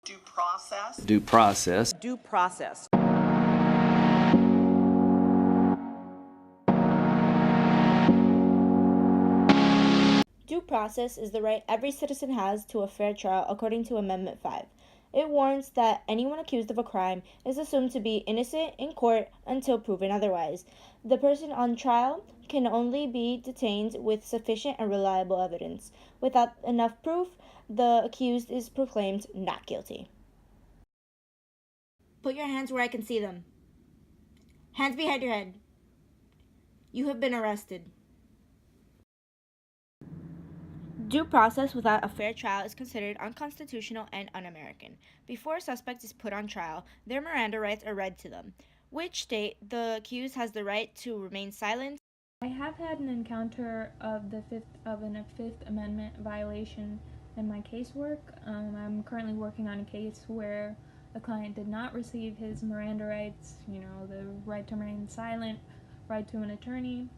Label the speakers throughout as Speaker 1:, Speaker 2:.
Speaker 1: Due process.
Speaker 2: Due process.
Speaker 3: Due process.
Speaker 4: Due process is the right every citizen has to a fair trial according to Amendment 5. It warns that anyone accused of a crime is assumed to be innocent in court until proven otherwise. The person on trial can only be detained with sufficient and reliable evidence. Without enough proof, the accused is proclaimed not guilty. Put your hands where I can see them. Hands behind your head. You have been arrested. Due process without a fair trial is considered unconstitutional and un-American. Before a suspect is put on trial, their Miranda rights are read to them, which state the accused has the right to remain silent.
Speaker 5: I have had an encounter of a Fifth Amendment violation in my casework. I'm currently working on a case where the client did not receive his Miranda rights, the right to remain silent, right to an attorney.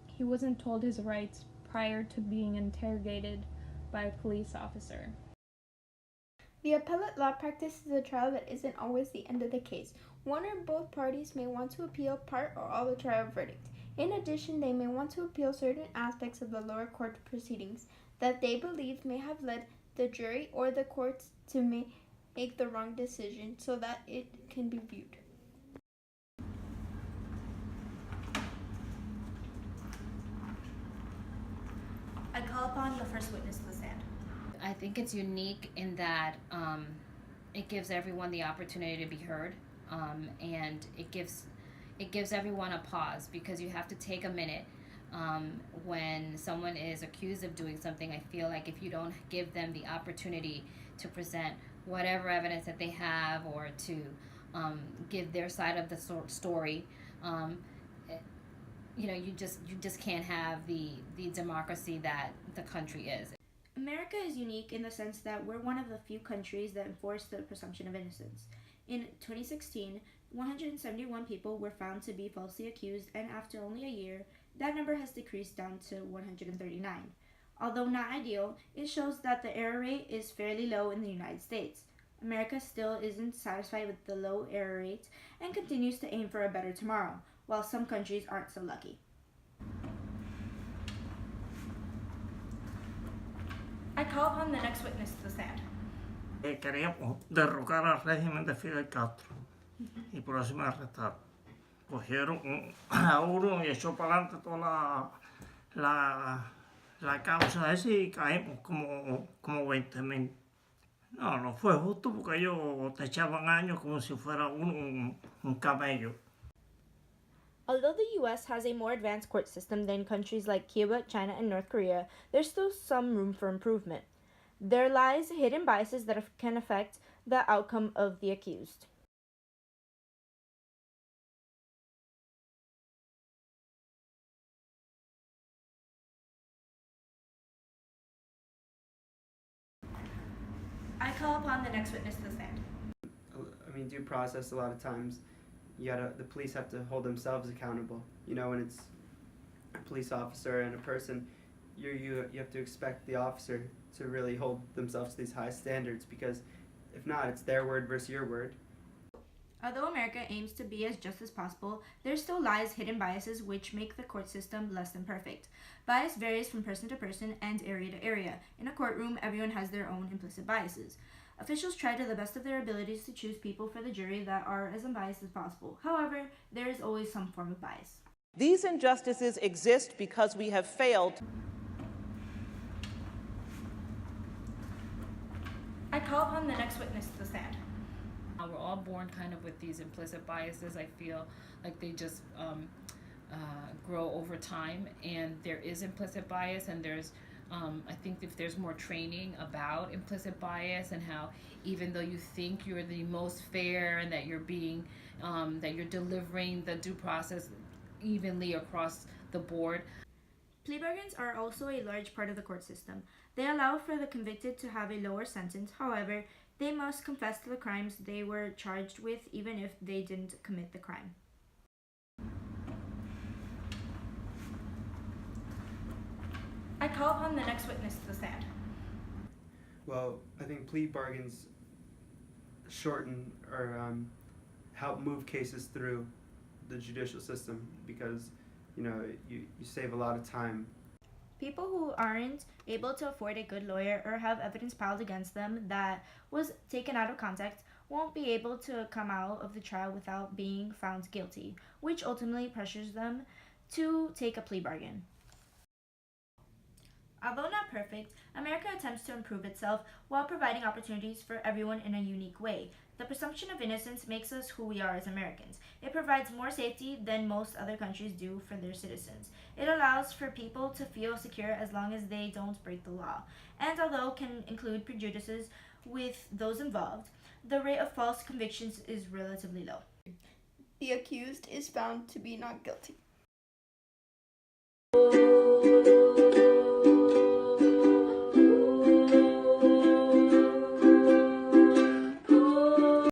Speaker 5: He wasn't told his rights prior to being interrogated by a police officer.
Speaker 6: The appellate law practice is a trial that isn't always the end of the case. One or both parties may want to appeal part or all the trial verdict. In addition, they may want to appeal certain aspects of the lower court proceedings that they believe may have led the jury or the courts to make the wrong decision so that it can be viewed.
Speaker 4: I call upon the first witness to the stand.
Speaker 7: I think it's unique in that it gives everyone the opportunity to be heard, and it gives everyone a pause, because you have to take a minute when someone is accused of doing something. I feel like if you don't give them the opportunity to present whatever evidence that they have, or to give their side of the story, you just can't have the democracy that the country is.
Speaker 4: America is unique in the sense that we're one of the few countries that enforce the presumption of innocence. In 2016, 171 people were found to be falsely accused, and after only a year, that number has decreased down to 139. Although not ideal, it shows that the error rate is fairly low in the United States. America still isn't satisfied with the low error rate and continues to aim for a better tomorrow, while some countries aren't so lucky. I call upon the next witness to the stand.
Speaker 8: Queríamos derrocar al régimen de Fidel Castro y por eso me arrestaron. Cogieron a uno y echó para adelante toda la causa esa y caímos como 20,000. No fue justo, porque ellos te echaban años como si fuera un camello.
Speaker 4: Although the U.S. has a more advanced court system than countries like Cuba, China, and North Korea, there's still some room for improvement. There lies hidden biases that can affect the outcome of the accused. I call upon the next witness to the stand.
Speaker 9: Due process, a lot of times the police have to hold themselves accountable. When it's a police officer and a person, you have to expect the officer to really hold themselves to these high standards, because if not, it's their word versus your word.
Speaker 4: Although America aims to be as just as possible, there still lies hidden biases which make the court system less than perfect. Bias varies from person to person and area to area. In a courtroom, everyone has their own implicit biases. Officials try to the best of their abilities to choose people for the jury that are as unbiased as possible. However, there is always some form of bias.
Speaker 3: These injustices exist because we have failed.
Speaker 4: I call upon the next witness to the stand.
Speaker 7: We're all born kind of with these implicit biases. I feel like they just grow over time, and there is implicit bias, and there's I think if there's more training about implicit bias, and how even though you think you're the most fair and that you're being that you're delivering the due process evenly across the board.
Speaker 4: Plea bargains are also a large part of the court system. They allow for the convicted to have a lower sentence. However, they must confess to the crimes they were charged with, even if they didn't commit the crime. I call upon the next witness to the stand.
Speaker 9: Well, I think plea bargains shorten or help move cases through the judicial system, because you save a lot of time.
Speaker 4: People who aren't able to afford a good lawyer or have evidence piled against them that was taken out of context won't be able to come out of the trial without being found guilty, which ultimately pressures them to take a plea bargain. Although not perfect, America attempts to improve itself while providing opportunities for everyone in a unique way. The presumption of innocence makes us who we are as Americans. It provides more safety than most other countries do for their citizens. It allows for people to feel secure as long as they don't break the law, and although can include prejudices with those involved, the rate of false convictions is relatively low.
Speaker 6: The accused is found to be not guilty.